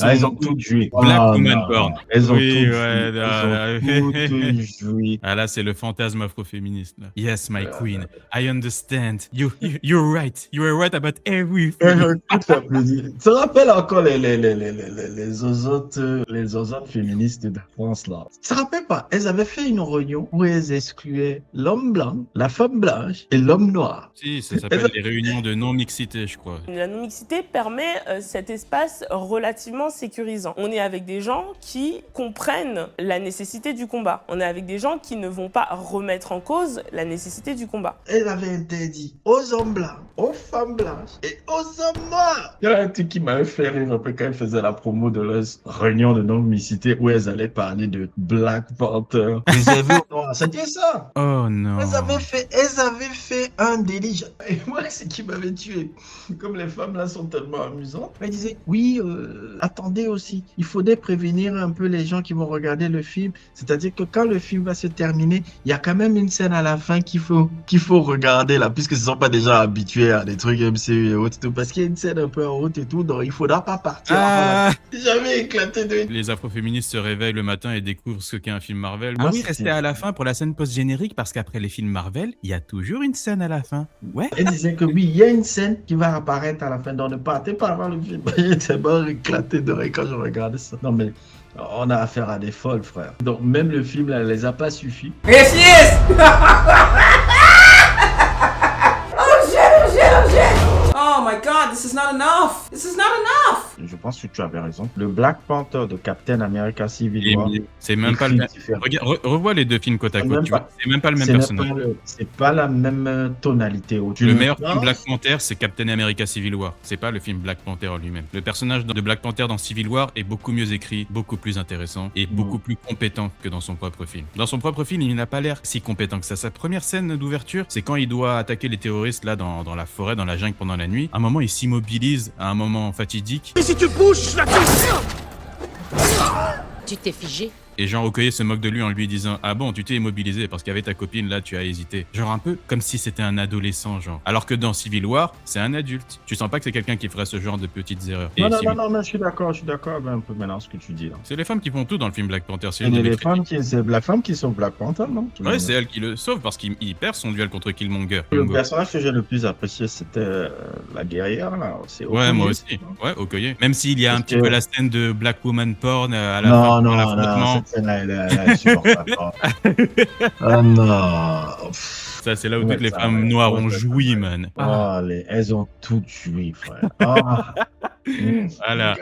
Ah, elles sont ont toutes joué. Black Oh Woman non, Porn. elles ont Oui, toutes ouais. joué. Elles ont toutes joué. Ah là, c'est le fantasme afroféministe. Là. Yes, my queen. I understand. You're right. You are right about everything. Tout fait plaisir. Tu te rappelles encore les autres féministes de France là? Tu te rappelles pas? Elles avaient fait une réunion où elles excluaient l'homme blanc, la femme blanche et l'homme noir. Si, ça s'appelle les réunions de non-mixité, je crois. La non-mixité permet cet espace relativement sécurisant. On est avec des gens qui comprennent la nécessité du combat. On est avec des gens qui ne vont pas remettre en cause la nécessité du combat. Elle avait interdit aux hommes blancs, aux femmes blanches et aux hommes noirs. Il y a un truc qui m'avait fait rire un peu quand elles faisaient la promo de leur réunion de non-mixité où elles allaient parler de Black Panther. Réservé aux noirs. C'était ça. Oh non. Elles avaient fait un délire. Et moi, ce qui m'avait tué, comme les femmes là sont tellement amusantes, elles disaient oui, attendez aussi, il faudrait prévenir un peu les gens qui vont regarder le film. C'est-à-dire que quand le film va se terminer, il y a quand même une scène à la fin qu'il faut regarder là, puisque ce ne sont pas déjà habitués à des trucs MCU et autres, parce qu'il y a une scène un peu en route et tout, donc il faudra pas partir. Ah. J'avais éclaté de... Les afroféministes se réveillent le matin et découvrent ce qu'est un film Marvel. Ah Ah oui, oui, restez à la fin pour la scène post-générique parce qu'après les films Marvel, il y a toujours une scène à la fin. Ouais. Elle disait que oui, il y a une scène qui va apparaître à la fin, donc ne partez pas avant le film. J'étais bon éclaté de rire quand je regardais ça. Non mais on a affaire à des folles, frère. Donc même le film là, les a pas suffi. Yes, yes! Oh my god, this is not enough! This is not enough! Je pense que tu avais raison. Le Black Panther de Captain America Civil War. C'est même pas le même. Regarde, revois les deux films côte à côte. C'est même pas le même personnage. C'est pas la même tonalité. Le meilleur film Black Panther, c'est Captain America Civil War. C'est pas le film Black Panther en lui-même. Le personnage de Black Panther dans Civil War est beaucoup mieux écrit, beaucoup plus intéressant et beaucoup plus compétent que dans son propre film. Dans son propre film, il n'a pas l'air si compétent que ça. Sa première scène d'ouverture, c'est quand il doit attaquer les terroristes là dans la forêt, dans la jungle pendant la nuit. À un moment, il s'immobilise à un moment fatidique. Et si tu bouges, je la tue. Tu t'es figé? Et Jean Okoye se moque de lui en lui disant « Ah bon, tu t'es immobilisé parce qu'avec ta copine, là, tu as hésité. » Genre un peu comme si c'était un adolescent, genre. Alors que dans Civil War, c'est un adulte. Tu sens pas que c'est quelqu'un qui ferait ce genre de petites erreurs. Non, je suis d'accord avec un peu maintenant ce que tu dis là. C'est les femmes qui font tout dans le film Black Panther. C'est la femme qui sauve Black Panther, non? Ouais, c'est elle qui le sauve parce qu'il perd son duel contre Killmonger. Le personnage que j'ai le plus apprécié, c'était la guerrière, là. Ouais, moi aussi. Ouais, Okoye. Même s'il y a un petit peu la scène de Black Woman Porn à la fin. Non, cette scène-là, elle est insupportable. Oh non. Ça, c'est là où toutes les femmes noires ont joui, man. Oh, elles ont toutes joui, frère. Oh. Voilà.